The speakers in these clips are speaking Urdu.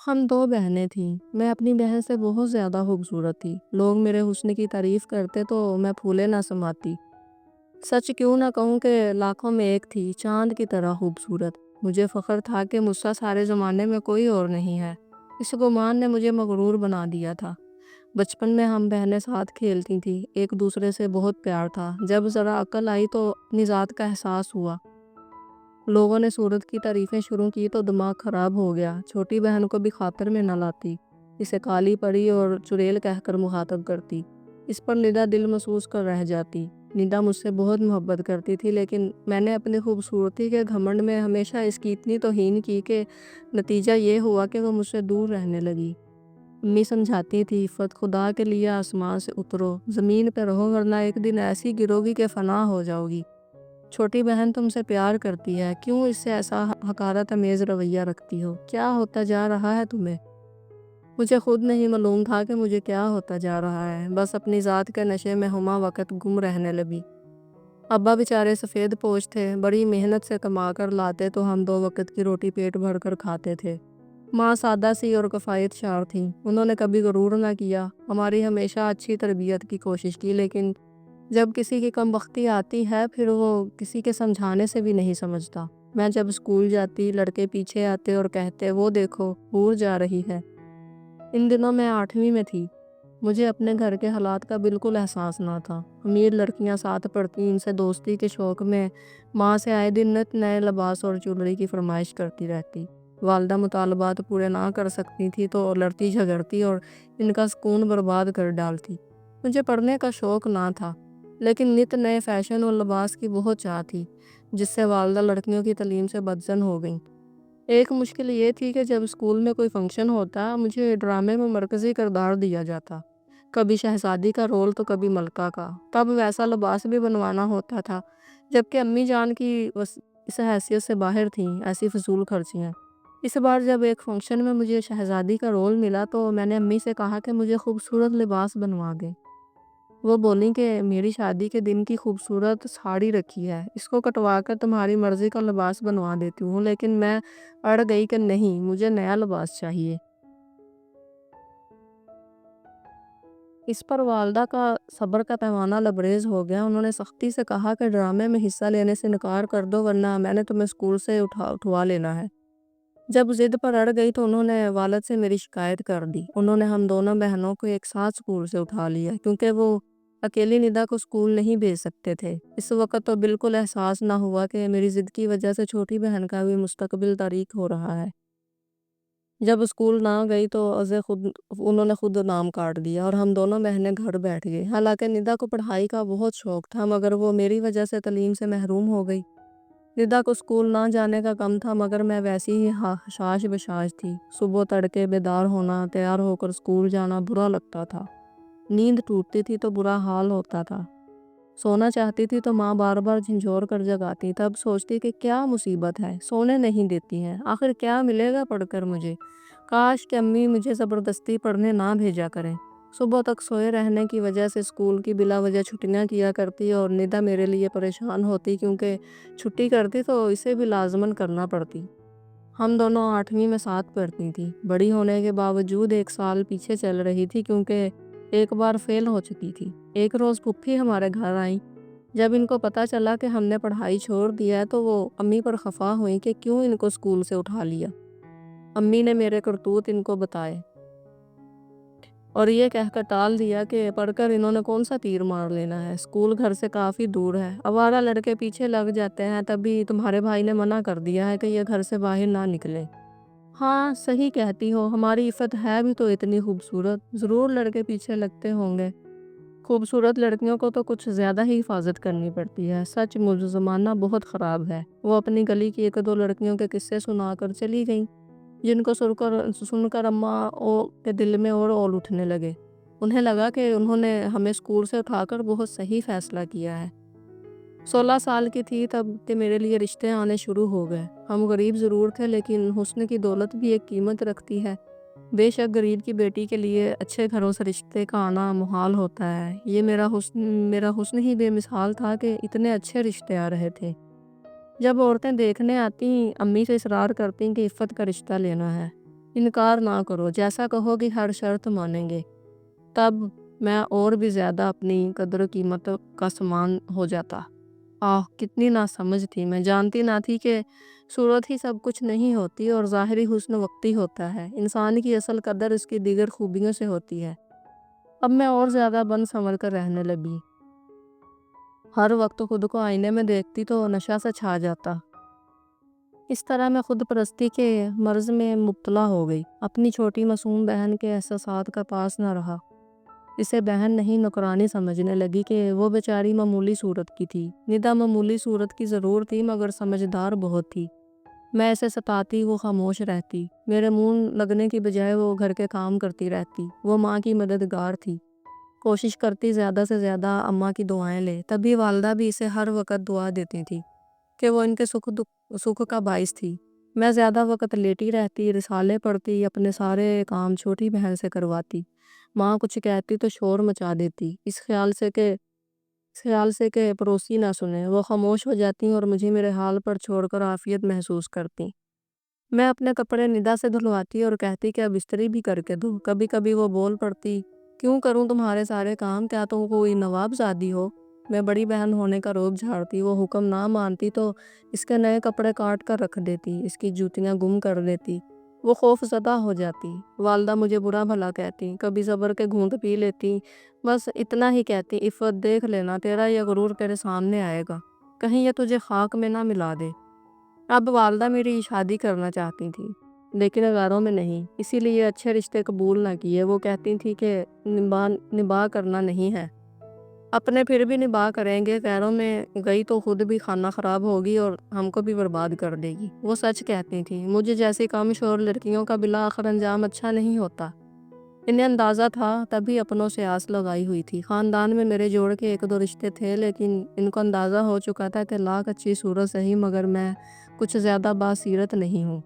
ہم دو بہنیں تھیں۔ میں اپنی بہن سے بہت زیادہ خوبصورت تھی۔ لوگ میرے حسن کی تعریف کرتے تو میں پھولے نہ سماتی۔ سچ کیوں نہ کہوں کہ لاکھوں میں ایک تھی، چاند کی طرح خوبصورت۔ مجھے فخر تھا کہ مجھ سا سارے زمانے میں کوئی اور نہیں ہے۔ اس گمان نے مجھے مغرور بنا دیا تھا۔ بچپن میں ہم بہنیں ساتھ کھیلتی تھیں، ایک دوسرے سے بہت پیار تھا۔ جب ذرا عقل آئی تو اپنی ذات کا احساس ہوا۔ لوگوں نے صورت کی تعریفیں شروع کی تو دماغ خراب ہو گیا۔ چھوٹی بہن کو بھی خاطر میں نہ لاتی، اسے کالی پڑی اور چڑیل کہہ کر مخاطب کرتی۔ اس پر ندا دل محسوس کر رہ جاتی۔ ندا مجھ سے بہت محبت کرتی تھی، لیکن میں نے اپنی خوبصورتی کے گھمنڈ میں ہمیشہ اس کی اتنی توہین کی کہ نتیجہ یہ ہوا کہ وہ مجھ سے دور رہنے لگی۔ امی سمجھاتی تھی، عفت، خدا کے لیے آسمان سے اترو، زمین پہ رہو، ورنہ ایک دن ایسی گرو گی کہ فنا ہو جاؤ گی۔ چھوٹی بہن تم سے پیار کرتی ہے، کیوں اس سے ایسا حقارت امیز رویہ رکھتی ہو؟ کیا ہوتا جا رہا ہے تمہیں؟ مجھے خود نہیں معلوم تھا کہ مجھے کیا ہوتا جا رہا ہے، بس اپنی ذات کے نشے میں ہما وقت گم رہنے لگی۔ ابا بیچارے سفید پوش تھے، بڑی محنت سے کما کر لاتے تو ہم دو وقت کی روٹی پیٹ بھر کر کھاتے تھے۔ ماں سادہ سی اور کفایت شار تھیں، انہوں نے کبھی غرور نہ کیا، ہماری ہمیشہ اچھی تربیت کی کوشش کی، لیکن جب کسی کی کم بختی آتی ہے پھر وہ کسی کے سمجھانے سے بھی نہیں سمجھتا۔ میں جب اسکول جاتی، لڑکے پیچھے آتے اور کہتے وہ دیکھو حور جا رہی ہے۔ ان دنوں میں 8ویں میں تھی۔ مجھے اپنے گھر کے حالات کا بالکل احساس نہ تھا۔ امیر لڑکیاں ساتھ پڑھتی، ان سے دوستی کے شوق میں ماں سے آئے دن نئے لباس اور جولری کی فرمائش کرتی رہتی۔ والدہ مطالبات پورے نہ کر سکتی تھی تو لڑتی جھگڑتی اور ان کا سکون برباد کر ڈالتی۔ مجھے پڑھنے کا شوق نہ تھا، لیکن نئے فیشن اور لباس کی بہت چاہ تھی، جس سے والدہ لڑکیوں کی تعلیم سے بدظن ہو گئیں۔ ایک مشکل یہ تھی کہ جب اسکول میں کوئی فنکشن ہوتا، مجھے ڈرامے میں مرکزی کردار دیا جاتا، کبھی شہزادی کا رول تو کبھی ملکہ کا۔ تب ویسا لباس بھی بنوانا ہوتا تھا، جبکہ امی جان کی اس حیثیت سے باہر تھیں۔ ایسی فضول خرچیاں۔ اس بار جب ایک فنکشن میں مجھے شہزادی کا رول ملا تو میں نے امی سے کہا کہ مجھے خوبصورت لباس بنوا دیں۔ وہ بولیں کہ میری شادی کے دن کی خوبصورت ساڑی رکھی ہے، اس کو کٹوا کر تمہاری مرضی کا لباس بنوا دیتی ہوں، لیکن میں اڑ گئی کہ نہیں، مجھے نیا لباس چاہیے۔ اس پر والدہ کا صبر کا پیمانہ لبریز ہو گیا۔ انہوں نے سختی سے کہا کہ ڈرامے میں حصہ لینے سے انکار کر دو، ورنہ میں نے تمہیں اسکول سے اٹھوا لینا ہے۔ جب ضد پر اڑ گئی تو انہوں نے والد سے میری شکایت کر دی۔ انہوں نے ہم دونوں بہنوں کو ایک ساتھ اسکول سے اٹھا لیا، کیونکہ وہ اکیلی ندا کو اسکول نہیں بھیج سکتے تھے۔ اس وقت تو بالکل احساس نہ ہوا کہ میری ضد کی وجہ سے چھوٹی بہن کا بھی مستقبل تاریک ہو رہا ہے۔ جب اسکول نہ گئی تو انہوں نے خود نام کاٹ دیا اور ہم دونوں بہنیں گھر بیٹھ گئے۔ حالانکہ ندا کو پڑھائی کا بہت شوق تھا، مگر وہ میری وجہ سے تعلیم سے محروم ہو گئی۔ ندا کو اسکول نہ جانے کا غم تھا، مگر میں ویسی ہی حشاش بشاش تھی۔ صبح تڑکے بیدار ہونا، تیار ہو کر اسکول جانا برا لگتا تھا۔ نیند ٹوٹتی تھی تو برا حال ہوتا تھا۔ سونا چاہتی تھی تو ماں بار بار جھنجھوڑ کر جگاتی۔ تب سوچتی کہ کیا مصیبت ہے، سونے نہیں دیتی ہیں، آخر کیا ملے گا پڑھ کر مجھے؟ کاش کہ امی مجھے زبردستی پڑھنے نہ بھیجا کریں۔ صبح تک سوئے رہنے کی وجہ سے اسکول کی بلا وجہ چھٹیاں کیا کرتی اور ندا میرے لیے پریشان ہوتی، کیونکہ چھٹی کرتی تو اسے بھی لازماً کرنا پڑتی۔ ہم دونوں 8ویں میں ساتھ پڑھتی تھی۔ بڑی ہونے کے باوجود ایک سال پیچھے چل رہی تھی، کیونکہ ایک بار فیل ہو چکی تھی۔ ایک روز پھپھی ہمارے گھر آئیں۔ جب ان کو پتہ چلا کہ ہم نے پڑھائی چھوڑ دیا ہے تو وہ امی پر خفا ہوئیں کہ کیوں ان کو اسکول سے اٹھا لیا۔ امی نے میرے کرتوت ان کو بتائے اور یہ کہہ کر ٹال دیا کہ پڑھ کر انہوں نے کون سا تیر مار لینا ہے، اسکول گھر سے کافی دور ہے، آوارہ لڑکے پیچھے لگ جاتے ہیں، تبھی تمہارے بھائی نے منع کر دیا ہے کہ یہ گھر سے باہر نہ نکلے۔ ہاں صحیح کہتی ہو، ہماری عفت ہے بھی تو اتنی خوبصورت، ضرور لڑکے پیچھے لگتے ہوں گے۔ خوبصورت لڑکیوں کو تو کچھ زیادہ ہی حفاظت کرنی پڑتی ہے۔ سچ زمانہ بہت خراب ہے۔ وہ اپنی گلی کی 1-2 لڑکیوں کے قصے سنا کر چلی گئیں، جن کو سن کر اماں کے دل میں اور اول اٹھنے لگے۔ انہیں لگا کہ انہوں نے ہمیں اسکول سے اٹھا کر بہت صحیح فیصلہ کیا ہے۔ 16 سال کی تھی تب کہ میرے لیے رشتے آنے شروع ہو گئے۔ ہم غریب ضرور تھے، لیکن حسن کی دولت بھی ایک قیمت رکھتی ہے۔ بے شک غریب کی بیٹی کے لیے اچھے گھروں سے رشتے کا آنا محال ہوتا ہے۔ یہ میرا حسن ہی بے مثال تھا کہ اتنے اچھے رشتے آ رہے تھے۔ جب عورتیں دیکھنے آتی، امی سے اصرار کرتی کہ عفت کا رشتہ لینا ہے۔ انکار نہ کرو، جیسا کہو گی ہر شرط مانیں گے۔ تب میں اور بھی زیادہ اپنی قدر و قیمت کا سامان ہو جاتا۔ کتنی ناسمجھ تھی میں، جانتی نہ تھی کہ صورت ہی سب کچھ نہیں ہوتی اور ظاہری حسن وقتی ہوتا ہے۔ انسان کی اصل قدر اس کی دیگر خوبیوں سے ہوتی ہے۔ اب میں اور زیادہ بن سنور کر رہنے لگی۔ ہر وقت خود کو آئینے میں دیکھتی تو نشہ سے چھا جاتا۔ اس طرح میں خود پرستی کے مرض میں مبتلا ہو گئی۔ اپنی چھوٹی معصوم بہن کے احساسات کا پاس نہ رہا۔ اسے بہن نہیں نوکرانی سمجھنے لگی کہ وہ بیچاری معمولی صورت کی تھی۔ ندا معمولی صورت کی ضرور تھی مگر سمجھدار بہت تھی۔ میں اسے ستاتی، وہ خاموش رہتی۔ میرے منہ لگنے کی بجائے وہ گھر کے کام کرتی رہتی۔ وہ ماں کی مددگار تھی، کوشش کرتی زیادہ سے زیادہ اماں کی دعائیں لے۔ تبھی والدہ بھی اسے ہر وقت دعا دیتی تھی کہ وہ ان کے سکھ کا باعث تھی۔ میں زیادہ وقت لیٹی رہتی، رسالے پڑھتی، اپنے سارے کام چھوٹی بہن سے کرواتی۔ ماں کچھ کہتی تو شور مچا دیتی، اس خیال سے کہ پڑوسی نہ سنے۔ وہ خاموش ہو جاتی اور مجھے میرے حال پر چھوڑ کر عافیت محسوس کرتی۔ میں اپنے کپڑے ندا سے دھلواتی اور کہتی کہ اب استری بھی کر کے دو۔ کبھی کبھی وہ بول پڑتی، کیوں کروں تمہارے سارے کام، کیا تم کوئی نواب زادی ہو؟ میں بڑی بہن ہونے کا روب جھاڑتی۔ وہ حکم نہ مانتی تو اس کے نئے کپڑے کاٹ کر رکھ دیتی، اس کی جوتیاں گم کر دیتی۔ وہ خوف زدہ ہو جاتی۔ والدہ مجھے برا بھلا کہتی، کبھی صبر کے گھونٹ پی لیتی، بس اتنا ہی کہتی، عفت دیکھ لینا، تیرا یہ غرور تیرے سامنے آئے گا، کہیں یہ تجھے خاک میں نہ ملا دے۔ اب والدہ میری شادی کرنا چاہتی تھی لیکن غیروں میں نہیں، اسی لیے اچھے رشتے قبول نہ کیے۔ وہ کہتی تھی کہ نباہ کرنا نہیں ہے، اپنے پھر بھی نباہ کریں گے، غیروں میں گئی تو خود بھی خانہ خراب ہوگی اور ہم کو بھی برباد کر دے گی۔ وہ سچ کہتی تھی، مجھے جیسی کم شور لڑکیوں کا بالآخر انجام اچھا نہیں ہوتا۔ انہیں اندازہ تھا، تبھی اپنوں سے آس لگائی ہوئی تھی۔ خاندان میں میرے جوڑ کے ایک دو رشتے تھے لیکن ان کو اندازہ ہو چکا تھا کہ لاکھ اچھی صورت صحیح مگر میں کچھ زیادہ باسیرت نہیں ہوں۔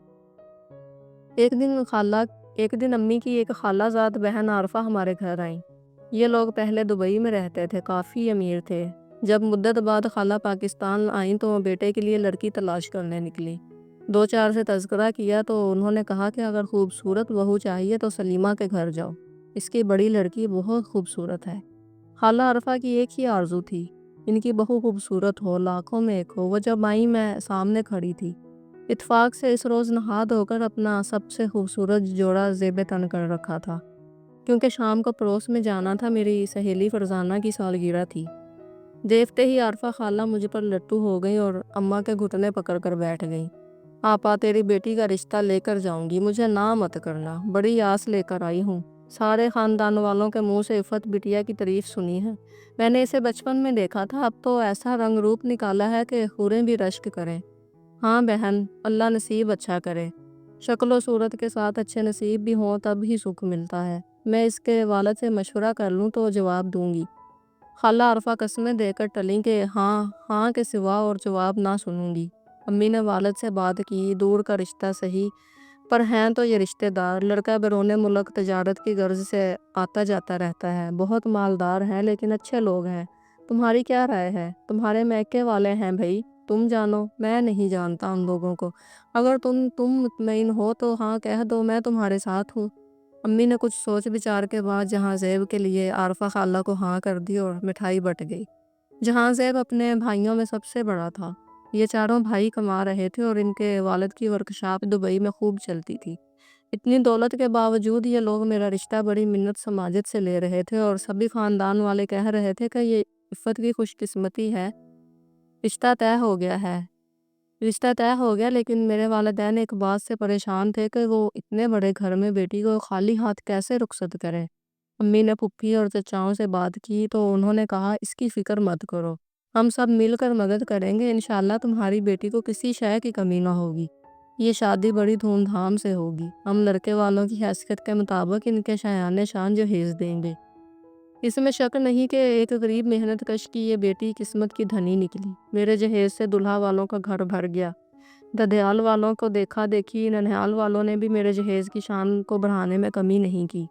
ایک دن امی کی ایک خالہ زاد بہن عارفہ ہمارے گھر آئیں۔ یہ لوگ پہلے دبئی میں رہتے تھے، کافی امیر تھے۔ جب مدت بعد خالہ پاکستان آئیں تو بیٹے کے لیے لڑکی تلاش کرنے نکلی۔ دو چار سے تذکرہ کیا تو انہوں نے کہا کہ اگر خوبصورت بہو چاہیے تو سلیمہ کے گھر جاؤ، اس کی بڑی لڑکی بہت خوبصورت ہے۔ خالہ عارفہ کی ایک ہی آرزو تھی، ان کی بہو خوبصورت ہو، لاکھوں میں ایک ہو۔ وہ جب آئیں میں سامنے کھڑی تھی۔ اتفاق سے اس روز نہاد ہو کر اپنا سب سے خوبصورت جوڑا زیب تن کر رکھا تھا، کیونکہ شام کو پڑوس میں جانا تھا، میری سہیلی فرزانہ کی سالگرہ تھی۔ دیکھتے ہی عارفہ خالہ مجھ پر لٹو ہو گئی اور اماں کے گھٹنے پکڑ کر بیٹھ گئی۔ آپا تیری بیٹی کا رشتہ لے کر جاؤں گی، مجھے نہ مت کرنا، بڑی آس لے کر آئی ہوں۔ سارے خاندان والوں کے منہ سے عفت بٹیا کی تعریف سنی ہے، میں نے اسے بچپن میں دیکھا تھا، اب تو ایسا رنگ روپ نکالا ہے کہ حوریں بھی رشک کریں۔ ہاں بہن، اللہ نصیب اچھا کرے، شکل و صورت کے ساتھ اچھے نصیب بھی ہوں تب ہی سکھ ملتا ہے۔ میں اس کے والد سے مشورہ کر لوں تو جواب دوں گی۔ خالہ عارفہ قسمیں دے کر ٹلیں کہ ہاں کے سوا اور جواب نہ سنوں گی۔ امی نے والد سے بات کی، دور کا رشتہ صحیح پر ہیں تو یہ رشتہ دار، لڑکا بیرون ملک تجارت کی غرض سے آتا جاتا رہتا ہے، بہت مالدار ہیں لیکن اچھے لوگ ہیں۔ تمہاری کیا رائے ہے؟ تمہارے میکے والے ہیں بھائی، تم جانو، میں نہیں جانتا ان لوگوں کو، اگر تم مطمئن ہو تو ہاں کہہ دو، میں تمہارے ساتھ ہوں۔ امی نے کچھ سوچ بچار کے بعد جہاں زیب کے لیے عارفہ خالہ کو ہاں کر دی اور مٹھائی بٹ گئی۔ جہاں زیب اپنے بھائیوں میں سب سے بڑا تھا، یہ چاروں بھائی کما رہے تھے اور ان کے والد کی ورکشاپ دبئی میں خوب چلتی تھی۔ اتنی دولت کے باوجود یہ لوگ میرا رشتہ بڑی منت سماجت سے لے رہے تھے اور سبھی خاندان والے کہہ رہے تھے کہ یہ عفت کی خوش قسمتی ہے، رشتہ طے ہو گیا لیکن میرے والدین ایک بات سے پریشان تھے کہ وہ اتنے بڑے گھر میں بیٹی کو خالی ہاتھ کیسے رخصت کریں۔ امی نے پھپھی اور چچاؤں سے بات کی تو انہوں نے کہا اس کی فکر مت کرو، ہم سب مل کر مدد کریں گے، انشاءاللہ تمہاری بیٹی کو کسی شے کی کمی نہ ہوگی، یہ شادی بڑی دھوم دھام سے ہوگی، ہم لڑکے والوں کی حیثیت کے مطابق ان کے شایان شان جہیز دیں گے۔ اس میں شک نہیں کہ ایک غریب محنت کش کی یہ بیٹی قسمت کی دھنی نکلی۔ میرے جہیز سے دلہا والوں کا گھر بھر گیا۔ ددیال والوں کو دیکھا دیکھی ننہال والوں نے بھی میرے جہیز کی شان کو بڑھانے میں کمی نہیں کی۔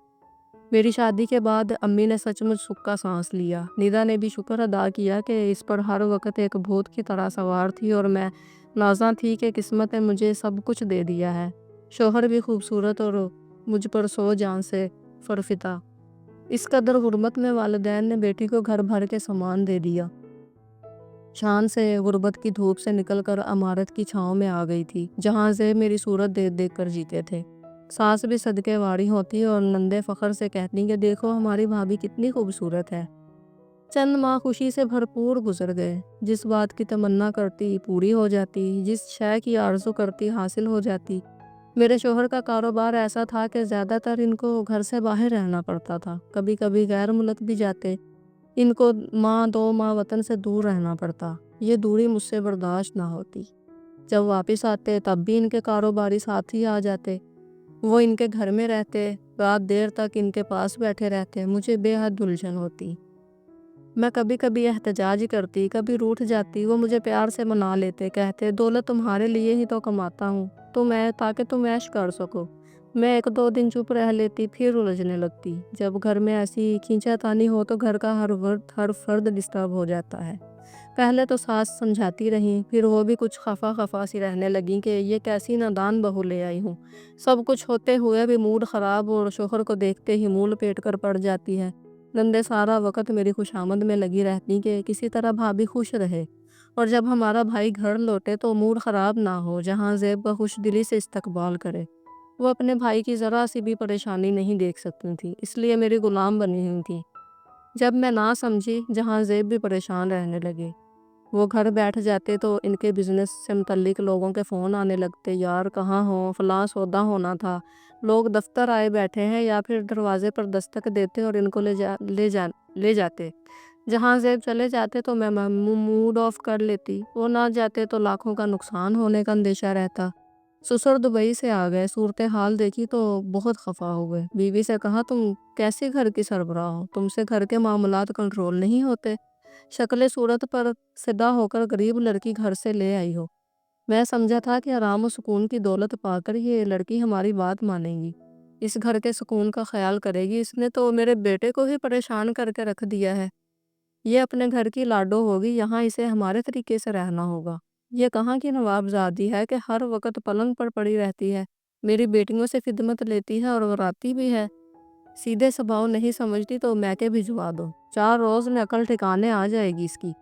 میری شادی کے بعد امی نے سچ مچ سکا سانس لیا۔ ندا نے بھی شکر ادا کیا کہ اس پر ہر وقت ایک بھوت کی طرح سوار تھی اور میں نازاں تھی کہ قسمت نے مجھے سب کچھ دے دیا ہے۔ شوہر بھی خوبصورت اور مجھ پر 100 جان سے فرفتہ۔ اس قدر غربت میں والدین نے بیٹی کو گھر بھر کے سامان دے دیا۔ شان سے غربت کی دھوپ سے نکل کر عمارت کی چھاؤں میں آ گئی تھی، جہاں زیب میری صورت دیکھ دیکھ کر جیتے تھے۔ ساس بھی صدقے واری ہوتی اور نندے فخر سے کہتی کہ دیکھو ہماری بھابھی کتنی خوبصورت ہے۔ چند ماہ خوشی سے بھرپور گزر گئے۔ جس بات کی تمنا کرتی پوری ہو جاتی، جس شے کی آرزو کرتی حاصل ہو جاتی۔ میرے شوہر کا کاروبار ایسا تھا کہ زیادہ تر ان کو گھر سے باہر رہنا پڑتا تھا، کبھی کبھی غیر ملک بھی جاتے۔ ان کو 2 ماہ وطن سے دور رہنا پڑتا۔ یہ دوری مجھ سے برداشت نہ ہوتی۔ جب واپس آتے تب بھی ان کے کاروباری ساتھی آ جاتے، وہ ان کے گھر میں رہتے، رات دیر تک ان کے پاس بیٹھے رہتے، مجھے بے حد الجھن ہوتی۔ میں کبھی کبھی احتجاج کرتی، کبھی روٹھ جاتی۔ وہ مجھے پیار سے منا لیتے، کہتے دولت تمہارے لیے ہی تو کماتا ہوں، تاکہ تم عیش کر سکو۔ میں 1-2 دن چپ رہ لیتی، پھر الجھنے لگتی۔ جب گھر میں ایسی کھینچا تانی ہو تو گھر کا ہر فرد ڈسٹرب ہو جاتا ہے۔ پہلے تو ساس سمجھاتی رہیں، پھر وہ بھی کچھ خفا سی رہنے لگیں کہ یہ کیسی نادان بہو لے آئی ہوں۔ سب کچھ ہوتے ہوئے بھی موڈ خراب اور شوہر کو دیکھتے ہی مول پیٹ کر پڑ جاتی ہے۔ نندے سارا وقت میری خوشامد میں لگی رہتی کہ کسی طرح بھابھی خوش رہے، اور جب ہمارا بھائی گھر لوٹے تو موڈ خراب نہ ہو، جہاں زیب کا خوش دلی سے استقبال کرے۔ وہ اپنے بھائی کی ذرا سی بھی پریشانی نہیں دیکھ سکتی تھی، اس لیے میری غلام بنی ہوئی تھی۔ جب میں نہ سمجھی، جہاں زیب بھی پریشان رہنے لگے۔ وہ گھر بیٹھ جاتے تو ان کے بزنس سے متعلق لوگوں کے فون آنے لگتے، یار کہاں ہو، فلاں سودا ہونا تھا۔ لوگ دفتر آئے بیٹھے ہیں، یا پھر دروازے پر دستک دیتے اور ان کو لے جاتے۔ جہاں زیب چلے جاتے تو میں موڈ آف کر لیتی، وہ نہ جاتے تو لاکھوں کا نقصان ہونے کا اندیشہ رہتا۔ سسر دبئی سے آ گئے، صورتحال دیکھی تو بہت خفا ہوئے۔ بیوی سے کہا تم کیسے گھر کی سربراہ ہو، تم سے گھر کے معاملات کنٹرول نہیں ہوتے؟ شکل صورت پر صدا ہو کر غریب لڑکی گھر سے لے آئی ہو۔ میں سمجھا تھا کہ آرام و سکون کی دولت پا کر یہ لڑکی ہماری بات مانے گی، اس گھر کے سکون کا خیال کرے گی۔ اس نے تو میرے بیٹے کو ہی پریشان کر کے رکھ دیا ہے۔ یہ اپنے گھر کی لاڈو ہوگی، یہاں اسے ہمارے طریقے سے رہنا ہوگا۔ یہ کہاں کی نوابزادی ہے کہ ہر وقت پلنگ پر پڑی رہتی ہے، میری بیٹیوں سے خدمت لیتی ہے اور وراتی بھی ہے۔ سیدھے سباؤ نہیں سمجھتی تو میکے بھجوا دو، 4 روز میں عقل ٹھکانے آ جائے گی اس کی۔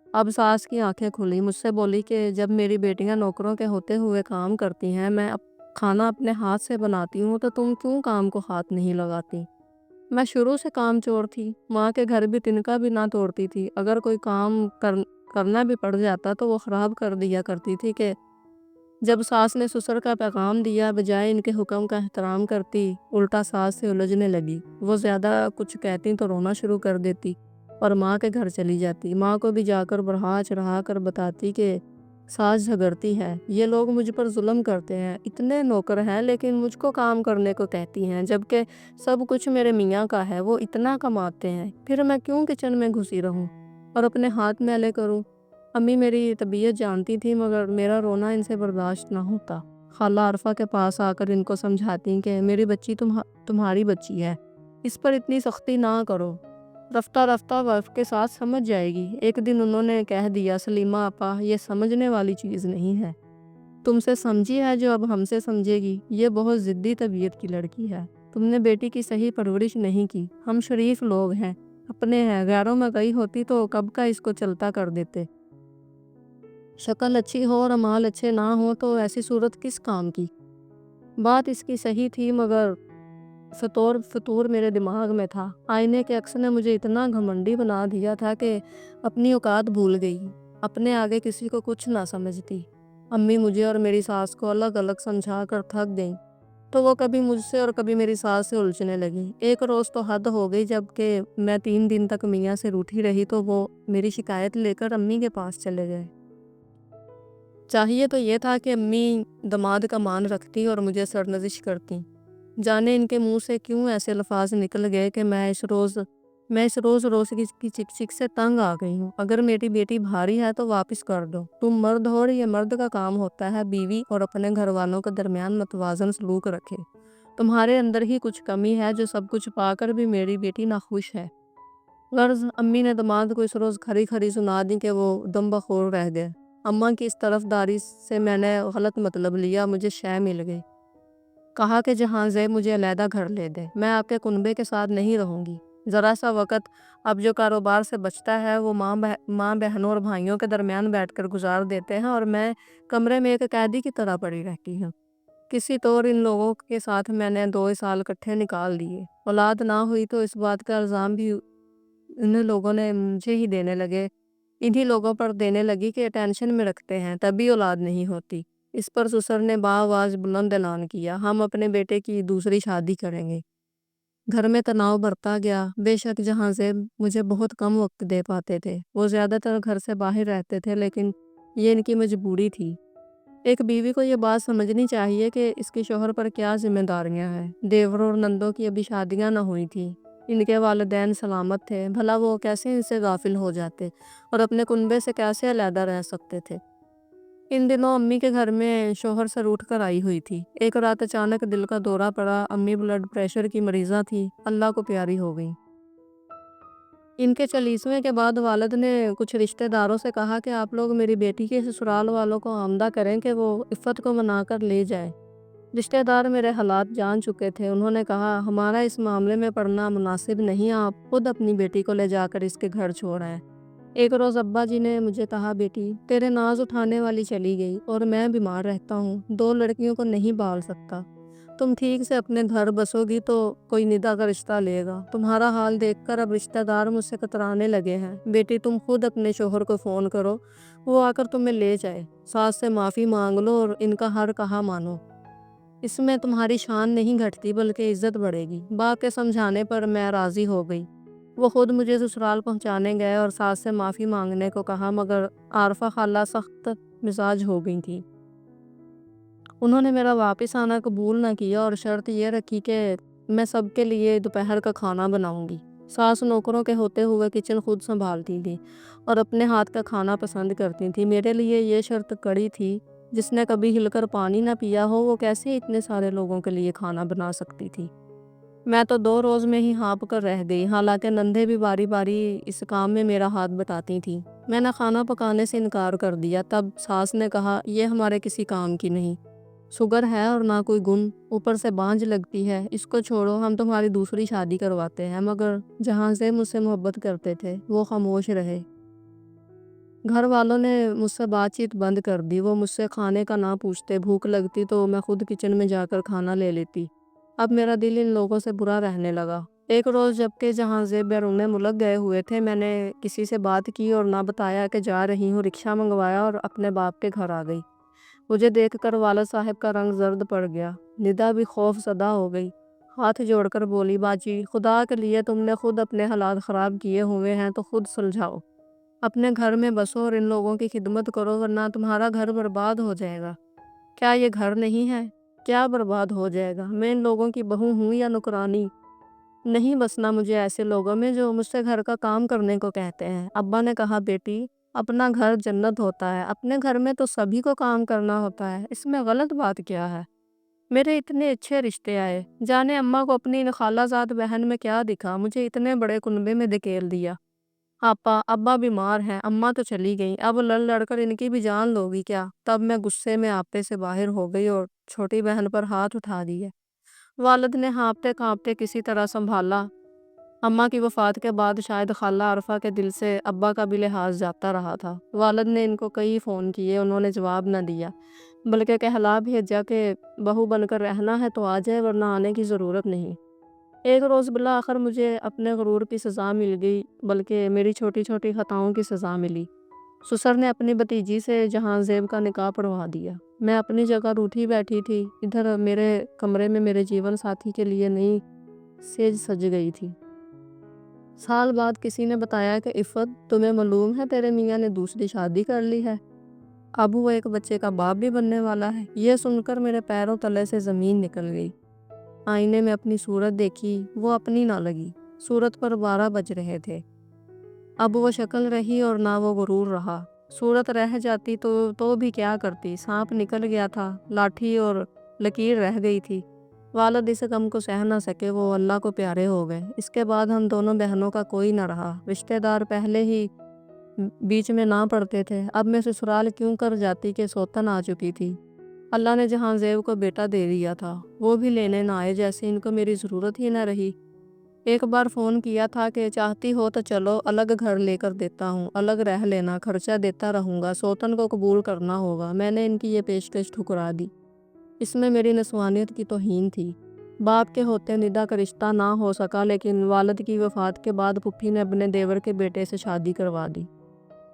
اب ساس کی آنکھیں کھلی، مجھ سے بولی کہ جب میری بیٹیاں نوکروں کے ہوتے ہوئے کام کرتی ہیں، میں کھانا اپنے ہاتھ سے بناتی ہوں، تو تم کیوں کام کو ہاتھ نہیں لگاتی؟ میں شروع سے کام چور تھی، ماں کے گھر بھی تنکا بھی نہ توڑتی تھی۔ اگر کوئی کام کرنا بھی پڑ جاتا تو وہ خراب کر دیا کرتی تھی کہ جب ساس نے سسر کا پیغام دیا، بجائے ان کے حکم کا احترام کرتی، الٹا ساس سے الجھنے لگی۔ وہ زیادہ کچھ کہتی تو رونا شروع کر دیتی اور ماں کے گھر چلی جاتی۔ ماں کو بھی جا کر بڑھا چڑھا کر بتاتی کہ ساس جھگڑتی ہے، یہ لوگ مجھ پر ظلم کرتے ہیں، اتنے نوکر ہیں لیکن مجھ کو کام کرنے کو کہتی ہیں، جبکہ سب کچھ میرے میاں کا ہے، وہ اتنا کماتے ہیں، پھر میں کیوں کچن میں گھسی رہوں اور اپنے ہاتھ میلے کروں؟ امی میری طبیعت جانتی تھی، مگر میرا رونا ان سے برداشت نہ ہوتا۔ خالہ عرفہ کے پاس آ کر ان کو سمجھاتی کہ میری بچی تمہاری بچی ہے، اس پر اتنی سختی نہ کرو، رفتہ رفتہ وقت کے ساتھ سمجھ جائے گی۔ ایک دن انہوں نے کہہ دیا، سلیمہ آپا، یہ سمجھنے والی چیز نہیں ہے، تم سے سمجھی ہے جو اب ہم سے سمجھے گی۔ یہ بہت ضدی طبیعت کی لڑکی ہے، تم نے بیٹی کی صحیح پرورش نہیں کی۔ ہم شریف لوگ ہیں، اپنے ہیں، غیروں میں گئی ہوتی تو کب کا اس کو چلتا کر دیتے۔ شکل اچھی ہو اور اعمال اچھے نہ ہو تو ایسی صورت کس کام کی؟ بات اس کی صحیح تھی، مگر فطور میرے دماغ میں تھا۔ آئینے کے عکس نے مجھے اتنا گھمنڈی بنا دیا تھا کہ اپنی اوقات بھول گئی، اپنے آگے کسی کو کچھ نہ سمجھتی۔ امی مجھے اور میری ساس کو الگ الگ سمجھا کر تھک گئیں، تو وہ کبھی مجھ سے اور کبھی میری ساس سے الجھنے لگیں۔ ایک روز تو حد ہو گئی، جب کہ میں 3 دن تک میاں سے روٹھی رہی تو وہ میری شکایت لے کر امی کے پاس چلے گئے۔ چاہیے تو یہ تھا کہ امی دماد کا مان رکھتی اور مجھے سرنوشت کرتی، جانے ان کے منہ سے کیوں ایسے الفاظ نکل گئے کہ میں اس روز کی چک چک سے تنگ آ گئی ہوں۔ اگر میری بیٹی بھاری ہے تو واپس کر دو، تم مرد ہو اور یہ مرد کا کام ہوتا ہے بیوی اور اپنے گھر والوں کے درمیان متوازن سلوک رکھے۔ تمہارے اندر ہی کچھ کمی ہے جو سب کچھ پا کر بھی میری بیٹی ناخوش ہے۔ غرض امی نے دماد کو اس روز کھری کھری سنا دی کہ وہ دم بخور رہ گئے۔ اماں کی اس طرفداری سے میں نے غلط مطلب لیا، مجھے شے مل گئی۔ کہا کہ جہاں زیب مجھے علیحدہ گھر لے دے، میں آپ کے کنبے کے ساتھ نہیں رہوں گی۔ ذرا سا وقت اب جو کاروبار سے بچتا ہے وہ ماں بہنوں اور بھائیوں کے درمیان بیٹھ کر گزار دیتے ہیں اور میں کمرے میں ایک قیدی کی طرح پڑی رہتی ہوں۔ کسی طور ان لوگوں کے ساتھ میں نے 2 سال کٹھے نکال دیے۔ اولاد نہ ہوئی تو اس بات کا الزام بھی ان لوگوں نے مجھے ہی دینے لگے، انہی لوگوں پر دینے لگی کہ ٹینشن میں رکھتے ہیں تبھی اولاد نہیں ہوتی۔ اس پر سسر نے بآواز بلند اعلان کیا، ہم اپنے بیٹے کی دوسری شادی کریں گے۔ گھر میں تناؤ بڑھتا گیا۔ بے شک جہاں زیب مجھے بہت کم وقت دے پاتے تھے، وہ زیادہ تر گھر سے باہر رہتے تھے، لیکن یہ ان کی مجبوری تھی۔ ایک بیوی کو یہ بات سمجھنی چاہیے کہ اس کے شوہر پر کیا ذمہ داریاں ہیں۔ دیوروں اور نندوں کی ابھی شادیاں نہ ہوئی تھیں، ان کے والدین سلامت تھے، بھلا وہ کیسے ان سے غافل ہو جاتے اور اپنے کنبے سے کیسے علیحدہ رہ سکتے تھے۔ ان دنوں امی کے گھر میں شوہر سے روٹھ کر آئی ہوئی تھی۔ ایک رات اچانک دل کا دورہ پڑا، امی بلڈ پریشر کی مریضہ تھی، اللہ کو پیاری ہو گئی۔ ان کے 40ویں کے بعد والد نے کچھ رشتہ داروں سے کہا کہ آپ لوگ میری بیٹی کے سسرال والوں کو آمدہ کریں کہ وہ عفت کو منا کر لے جائیں۔ رشتہ دار میرے حالات جان چکے تھے، انہوں نے کہا ہمارا اس معاملے میں پڑنا مناسب نہیں، آپ خود اپنی بیٹی کو لے جا کر اس کے گھر چھوڑ آئیں۔ ایک روز ابا جی نے مجھے کہا بیٹی تیرے ناز اٹھانے والی چلی گئی اور میں بیمار رہتا ہوں، 2 لڑکیوں کو نہیں پال سکتا، تم ٹھیک سے اپنے گھر بسو گی تو کوئی ندا کا رشتہ لے گا۔ تمہارا حال دیکھ کر اب رشتہ دار مجھ سے کترانے لگے ہیں، بیٹی تم خود اپنے شوہر کو فون کرو، وہ آ کر تمہیں لے جائے، ساس سے معافی مانگ لو اور ان کا ہر کہا مانو، اس میں تمہاری شان نہیں گھٹتی بلکہ عزت بڑھے گی۔ باپ کے سمجھانے پر میں راضی ہو گئی۔ وہ خود مجھے سسرال پہنچانے گئے اور ساس سے معافی مانگنے کو کہا، مگر عارفہ خالہ سخت مزاج ہو گئی تھی۔ انہوں نے میرا واپس آنا قبول نہ کیا اور شرط یہ رکھی کہ میں سب کے لیے دوپہر کا کھانا بناؤں گی۔ ساس نوکروں کے ہوتے ہوئے کچن خود سنبھالتی تھی اور اپنے ہاتھ کا کھانا پسند کرتی تھی۔ میرے لیے یہ شرط کڑی تھی، جس نے کبھی ہل کر پانی نہ پیا ہو وہ کیسے اتنے سارے لوگوں کے لیے کھانا بنا سکتی تھی۔ میں تو 2 روز میں ہی ہانپ کر رہ گئی، حالانکہ نندھے بھی باری باری اس کام میں میرا ہاتھ بٹاتی تھیں۔ میں نے کھانا پکانے سے انکار کر دیا، تب ساس نے کہا یہ ہمارے کسی کام کی نہیں، شوگر ہے اور نہ کوئی گن، اوپر سے بانجھ لگتی ہے، اس کو چھوڑو، ہم تمہاری دوسری شادی کرواتے ہیں۔ مگر جہاں سے مجھ سے محبت کرتے تھے وہ خاموش رہے۔ گھر والوں نے مجھ سے بات چیت بند کر دی، وہ مجھ سے کھانے کا نہ پوچھتے، بھوک لگتی تو میں خود کچن میں جا کر کھانا لے لیتی۔ اب میرا دل ان لوگوں سے برا رہنے لگا۔ ایک روز جبکہ جہاں زیب بیرون ملک گئے ہوئے تھے، میں نے کسی سے بات کی اور نہ بتایا کہ جا رہی ہوں، رکشہ منگوایا اور اپنے باپ کے گھر آ گئی۔ مجھے دیکھ کر والد صاحب کا رنگ زرد پڑ گیا، ندا بھی خوف زدہ ہو گئی، ہاتھ جوڑ کر بولی باجی خدا کے لیے تم نے خود اپنے حالات خراب کیے ہوئے ہیں تو خود سلجھاؤ، اپنے گھر میں بسو اور ان لوگوں کی خدمت کرو ورنہ تمہارا گھر برباد ہو جائے گا۔ کیا یہ گھر نہیں ہے؟ کیا برباد ہو جائے گا؟ میں ان لوگوں کی بہو ہوں یا نوکرانی؟ نہیں بسنا مجھے ایسے لوگوں میں جو مجھ سے گھر کا کام کرنے کو کہتے ہیں۔ ابا نے کہا بیٹی اپنا گھر جنت ہوتا ہے، اپنے گھر میں تو سبھی کو کام کرنا ہوتا ہے، اس میں غلط بات کیا ہے؟ میرے اتنے اچھے رشتے آئے، جانے اماں کو اپنی خالہ زاد بہن میں کیا دکھا، مجھے اتنے بڑے کنبے میں دھکیل دیا۔ ابا بیمار ہیں، اماں تو چلی گئی، اب لڑ لڑ کر ان کی بھی جان لوگی کیا؟ تب میں غصے میں آپے سے باہر ہو گئی اور چھوٹی بہن پر ہاتھ اٹھا دیے۔ والد نے ہانپتے کانپتے کسی طرح سنبھالا۔ اماں کی وفات کے بعد شاید خالہ عارفہ کے دل سے ابا کا بھی لحاظ جاتا رہا تھا۔ والد نے ان کو کئی فون کیے، انہوں نے جواب نہ دیا، بلکہ کہلا بھیجا کہ بہو بن کر رہنا ہے تو آ جائے ورنہ آنے کی ضرورت نہیں۔ ایک روز بالآخر مجھے اپنے غرور کی سزا مل گئی، بلکہ میری چھوٹی چھوٹی خطاؤں کی سزا ملی۔ سسر نے اپنی بھتیجی سے جہاں زیب کا نکاح پڑھوا دیا۔ میں اپنی جگہ روٹھی بیٹھی تھی، ادھر میرے کمرے میں میرے جیون ساتھی کے لیے نئی سیج سج گئی تھی۔ سال بعد کسی نے بتایا کہ عفت تمہیں معلوم ہے تیرے میاں نے دوسری شادی کر لی ہے، اب وہ ایک بچے کا باپ بھی بننے والا ہے۔ یہ سن کر میرے پیروں تلے سے زمین نکل گئی۔ آئینے میں اپنی صورت دیکھی، وہ اپنی نہ لگی، صورت پر 12 بج رہے تھے۔ اب وہ شکل رہی اور نہ وہ غرور رہا۔ صورت رہ جاتی تو بھی کیا کرتی، سانپ نکل گیا تھا، لاٹھی اور لکیر رہ گئی تھی۔ والد اس غم کو سہ نہ سکے، وہ اللہ کو پیارے ہو گئے۔ اس کے بعد ہم دونوں بہنوں کا کوئی نہ رہا، رشتہ دار پہلے ہی بیچ میں نہ پڑتے تھے۔ اب میں سسرال کیوں کر جاتی کہ سوتن آ چکی تھی۔ اللہ نے جہاں زیب کو بیٹا دے دیا تھا وہ بھی لینے نہ آئے، جیسے ان کو میری ضرورت ہی نہ رہی۔ ایک بار فون کیا تھا کہ چاہتی ہو تو چلو الگ گھر لے کر دیتا ہوں، الگ رہ لینا، خرچہ دیتا رہوں گا، سوتن کو قبول کرنا ہوگا۔ میں نے ان کی یہ پیشکش ٹھکرا دی۔ اس میں میری نسوانیت کی توہین تھی۔ باپ کے ہوتے ندا کا رشتہ نہ ہو سکا، لیکن والد کی وفات کے بعد پھپھی نے اپنے دیور کے بیٹے سے شادی کروا دی۔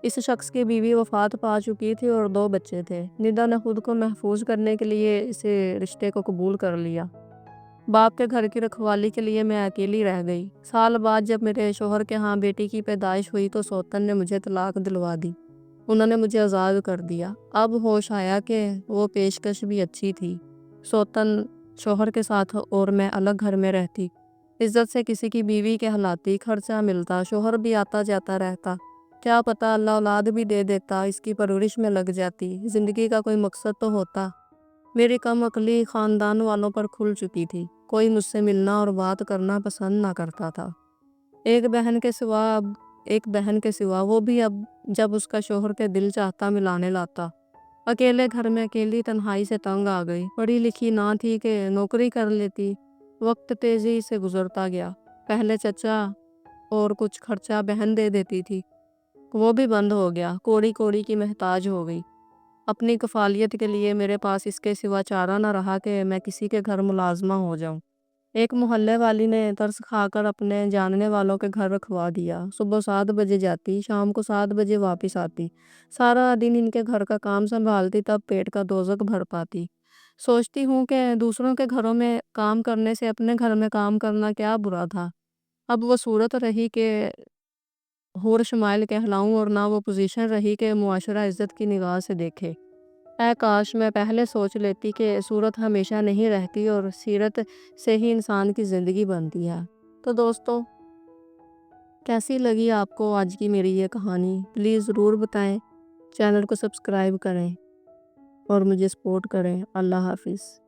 اس شخص کی بیوی وفات پا چکی تھی اور 2 بچے تھے۔ ندا نے خود کو محفوظ کرنے کے لیے اسے رشتے کو قبول کر لیا۔ باپ کے گھر کی رکھوالی کے لیے میں اکیلی رہ گئی۔ سال بعد جب میرے شوہر کے ہاں بیٹی کی پیدائش ہوئی تو سوتن نے مجھے طلاق دلوا دی۔ انہوں نے مجھے آزاد کر دیا۔ اب ہوش آیا کہ وہ پیشکش بھی اچھی تھی۔ سوتن شوہر کے ساتھ اور میں الگ گھر میں رہتی، عزت سے کسی کی بیوی کہلاتی، خرچہ ملتا، شوہر بھی آتا جاتا رہتا۔ کیا پتہ اللہ اولاد بھی دے دیتا، اس کی پرورش میں لگ جاتی، زندگی کا کوئی مقصد تو ہوتا۔ میری کم عقلی خاندان والوں پر کھل چکی تھی۔ کوئی مجھ سے ملنا اور بات کرنا پسند نہ کرتا تھا۔ ایک بہن کے سوا وہ بھی اب جب اس کا شوہر کے دل چاہتا ملانے لاتا۔ اکیلے گھر میں اکیلی تنہائی سے تنگ آ گئی۔ پڑھی لکھی نہ تھی کہ نوکری کر لیتی۔ وقت تیزی سے گزرتا گیا۔ پہلے چچا اور کچھ خرچہ بہن دے دیتی تھی، وہ بھی بند ہو گیا۔ کوڑی کوڑی کی محتاج ہو گئی۔ اپنی کفالیت کے لیے میرے پاس اس کے سوا چارہ نہ رہا کہ میں کسی کے گھر ملازمہ ہو جاؤں۔ ایک محلے والی نے ترس کھا کر اپنے جاننے والوں کے گھر رکھوا دیا۔ صبح 7 بجے جاتی، شام کو 7 بجے واپس آتی۔ سارا دن ان کے گھر کا کام سنبھالتی، تب پیٹ کا دوزخ بھر پاتی۔ سوچتی ہوں کہ دوسروں کے گھروں میں کام کرنے سے اپنے گھر میں کام کرنا کیا برا تھا۔ اب وہ صورت رہی کہ حور شمائل کہلاؤں اور نہ وہ پوزیشن رہی کہ معاشرہ عزت کی نگاہ سے دیکھے۔ اے کاش میں پہلے سوچ لیتی کہ صورت ہمیشہ نہیں رہتی اور سیرت سے ہی انسان کی زندگی بنتی ہے۔ تو دوستو، کیسی لگی آپ کو آج کی میری یہ کہانی؟ پلیز ضرور بتائیں۔ چینل کو سبسکرائب کریں اور مجھے سپورٹ کریں۔ اللہ حافظ۔